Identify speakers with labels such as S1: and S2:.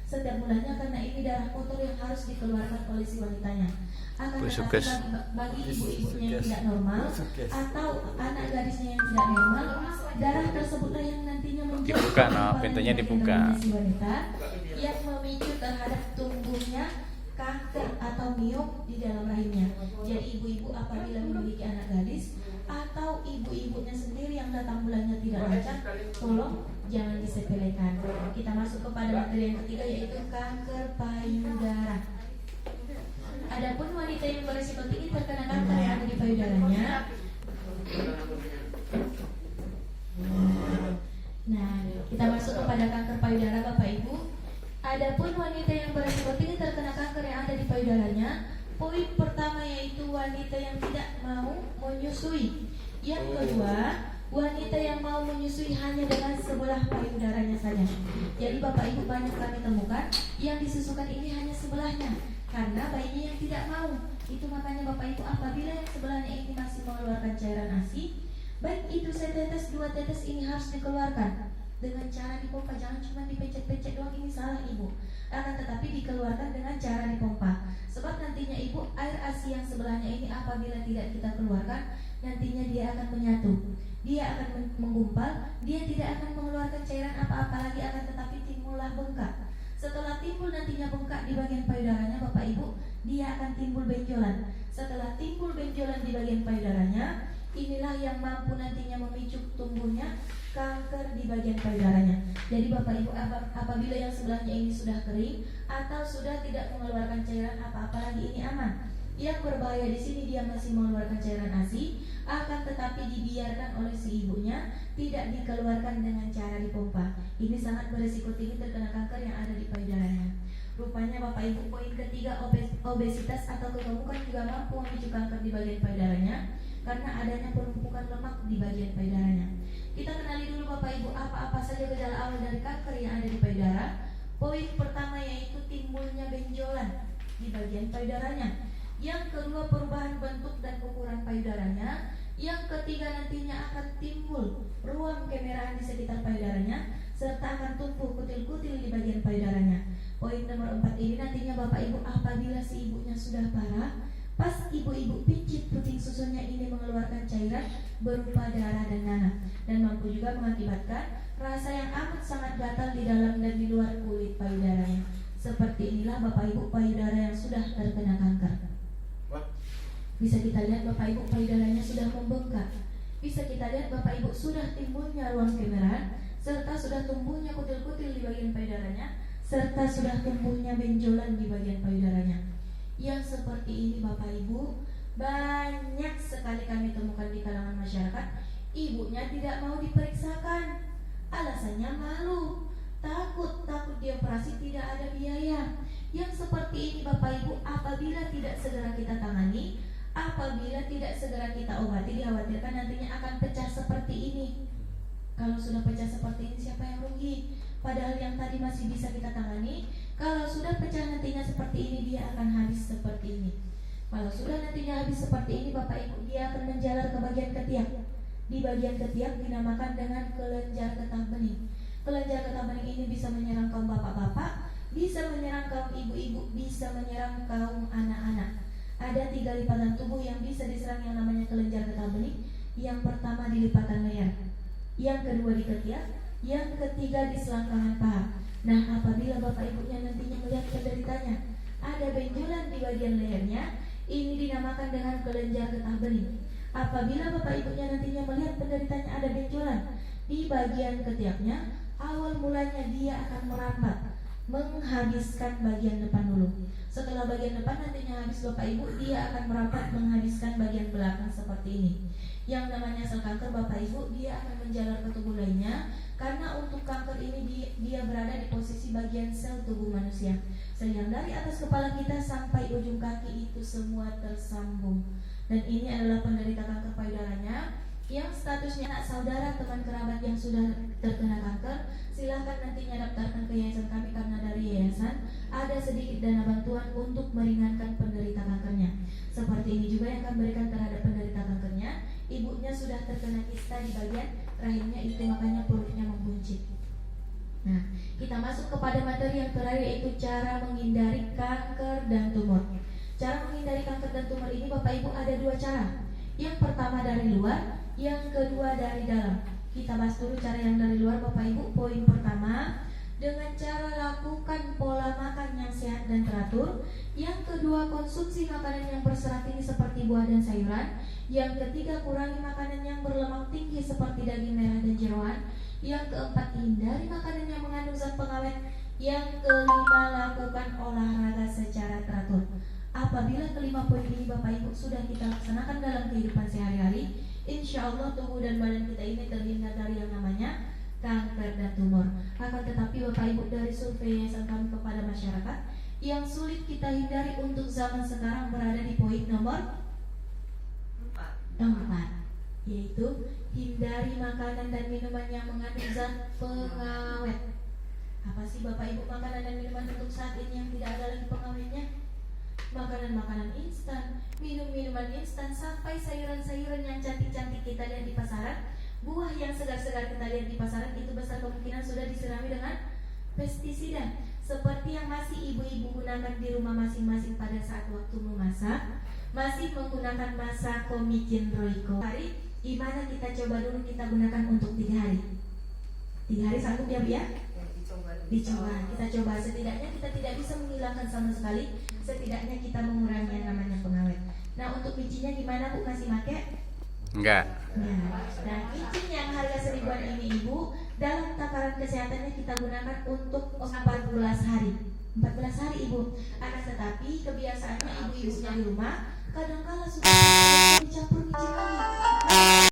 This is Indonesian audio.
S1: setiap bulannya karena ini darah kotor yang harus dikeluarkan oleh si wanitanya. Akan tetapi bagi ibu-ibunya yang tidak normal atau anak gadisnya yang tidak normal, darah tersebutlah yang nantinya
S2: dibuka, pintunya dibuka,
S1: si wanita yang memicu terhadap tumbuhnya kanker atau miom di dalam rahimnya. Jadi ibu-ibu apabila memiliki anak gadis atau ibu-ibunya sendiri yang datang bulannya tidak lancar, tolong jangan disepelekan. Kita masuk kepada materi yang ketiga, yaitu kanker payudara. Adapun wanita yang berisiko tinggi terkena kanker yang ada di payudaranya, nah kita masuk kepada kanker payudara Bapak Ibu. Adapun wanita yang berisiko tinggi terkena kanker yang ada di payudaranya, poin pertama yaitu wanita yang tidak mau menyusui. Yang kedua, wanita yang mau menyusui hanya dengan sebelah payudaranya saja. Jadi Bapak Ibu banyak kami temukan yang disusukan ini hanya sebelahnya karena bayinya yang tidak mau. Itu makanya Bapak Ibu apabila yang sebelahnya ini masih mengeluarkan cairan ASI, baik itu setetes 2 tetes ini harus dikeluarkan dengan cara dipompa. Jangan cuma dipecet-pecet doang, ini salah Ibu. Akan tetapi dikeluarkan dengan cara dipompa. Sebab nantinya Ibu, air ASI yang sebelahnya ini apabila tidak kita keluarkan, nantinya dia akan menyatu, dia akan menggumpal, dia tidak akan mengeluarkan cairan apa-apa lagi, akan tetapi timbullah bengkak. Setelah timbul nantinya bengkak di bagian payudaranya Bapak Ibu, dia akan timbul benjolan. Setelah timbul benjolan di bagian payudaranya, inilah yang mampu nantinya memicu tumbuhnya kanker di bagian payudaranya. Jadi Bapak Ibu apabila yang sebelahnya ini sudah kering atau sudah tidak mengeluarkan cairan apa-apa lagi, ini aman. Yang berbahaya di sini dia masih mengeluarkan cairan ASI, akan tetapi dibiarkan oleh si ibunya, tidak dikeluarkan dengan cara dipompa. Ini sangat berisiko tinggi terkena kanker yang ada di payudaranya. Rupanya Bapak Ibu, poin ketiga, obesitas atau kegemukan juga mampu memicu kanker di bagian payudaranya karena adanya penumpukan lemak di bagian payudaranya. Kita kenali dulu Bapak Ibu apa-apa saja gejala awal dari kanker yang ada di payudara. Poin pertama yaitu timbulnya benjolan di bagian payudaranya. Yang kedua, perubahan bentuk dan ukuran payudaranya. Yang ketiga, nantinya akan timbul ruam kemerahan di sekitar payudaranya serta akan tumbuh kutil-kutil di bagian payudaranya. Poin nomor 4 ini nantinya Bapak Ibu apabila si ibunya sudah parah, pas ibu-ibu pincit puting susunya ini mengeluarkan cairan berupa darah dan nanah, dan mampu juga mengakibatkan rasa yang amat sangat gatal di dalam dan di luar kulit payudaranya. Seperti inilah Bapak Ibu payudara yang sudah terkena kanker. Bisa kita lihat Bapak Ibu payudaranya sudah membengkak. Bisa kita lihat Bapak Ibu sudah timbulnya ruang kemerahan, serta sudah tumbuhnya kutil-kutil di bagian payudaranya, serta sudah tumbuhnya benjolan di bagian payudaranya. Yang seperti ini Bapak Ibu banyak sekali kami temukan di kalangan masyarakat. Ibunya tidak mau diperiksakan, alasannya malu, takut dioperasi, tidak ada biaya. Yang seperti ini Bapak Ibu apabila tidak segera kita tangani, apabila tidak segera kita obati, dikhawatirkan nantinya akan pecah seperti ini. Kalau sudah pecah seperti ini, siapa yang rugi? Padahal yang tadi masih bisa kita tangani. Kalau sudah pecah nantinya seperti ini, dia akan habis seperti ini. Kalau sudah nantinya habis seperti ini Bapak Ibu, dia akan menjalar ke bagian ketiak. Di bagian ketiak dinamakan dengan kelenjar getah bening. Kelenjar getah bening ini bisa menyerang kaum bapak-bapak, bisa menyerang kaum ibu-ibu, bisa menyerang kaum anak-anak. Ada 3 lipatan tubuh yang bisa diserang yang namanya kelenjar getah bening. Yang pertama di lipatan leher, yang kedua di ketiak, yang ketiga di selangkangan paha. Nah apabila Bapak Ibunya nantinya melihat penderitanya ada benjolan di bagian lehernya, ini dinamakan dengan kelenjar getah bening. Apabila Bapak Ibunya nantinya melihat penderitanya ada benjolan di bagian ketiaknya, awal mulanya dia akan merambat, menghabiskan bagian depan dulu. Setelah bagian depan nantinya habis Bapak Ibu, dia akan merapat menghabiskan bagian belakang seperti ini. Yang namanya sel kanker Bapak Ibu, dia akan menjalar ke tubuh lainnya. Karena untuk kanker ini dia berada di posisi bagian sel tubuh manusia. Sel yang dari atas kepala kita sampai ujung kaki itu semua tersambung. Dan ini adalah penderita kanker payudaranya yang statusnya anak saudara, teman kerabat yang sudah terkena kanker. Silahkan nantinya daftarkan ke yayasan kami, karena dari yayasan ada sedikit dana bantuan untuk meringankan penderita kankernya. Seperti ini juga yang kami berikan terhadap penderita kankernya. Ibunya sudah terkena kista di bagian rahimnya, itu makanya perutnya membuncit. Nah, Kita masuk kepada materi yang terakhir, yaitu cara menghindari kanker dan tumor. Cara menghindari kanker dan tumor ini Bapak Ibu ada dua cara. Yang pertama dari luar, yang kedua dari dalam. Kita bahas dulu cara yang dari luar Bapak Ibu. Poin pertama, dengan cara lakukan pola makan yang sehat dan teratur. Yang kedua, konsumsi makanan yang berserat tinggi seperti buah dan sayuran. Yang ketiga, kurangi makanan yang berlemak tinggi seperti daging merah dan jeroan. Yang keempat, hindari makanan yang mengandung zat pengawet. Yang kelima, lakukan olahraga secara teratur. Apabila kelima poin ini Bapak Ibu sudah kita laksanakan dalam kehidupan sehari-hari, insya Allah tubuh dan badan kita ini terhindar dari yang namanya kanker dan tumor. Akan tetapi Bapak Ibu, dari survei yayasan kami kepada masyarakat, yang sulit kita hindari untuk zaman sekarang berada di poin nomor 4, yaitu hindari makanan dan minuman yang mengandung zat pengawet. Apa sih Bapak Ibu makanan dan minuman untuk saat ini yang tidak ada lagi pengawetnya? Makanan-makanan instan, minum-minuman instan, sampai sayuran-sayuran yang cantik-cantik kita lihat di pasaran, buah yang segar-segar kita lihat di pasaran, itu besar kemungkinan sudah disirami dengan pestisida. Seperti yang masih ibu-ibu gunakan di rumah masing-masing pada saat waktu memasak, masih menggunakan Masakomicin Royco. Hari gimana kita coba dulu kita gunakan untuk 3 hari. 3 hari sanggup ya Bu ya? Dicoba, kita coba. Setidaknya kita tidak bisa menghilangkan sama sekali, setidaknya kita mengurangi yang namanya pengawet. Nah, untuk bijinya gimana Bu, masih pakai?
S2: Enggak.
S1: Nah, micin yang harga 1000-an ini Ibu, dalam takaran kesehatannya kita gunakan untuk 14 hari. 14 hari Ibu. Akan tetapi kebiasaannya ibu-ibunya di rumah kadangkala suka dicampur micin lagi.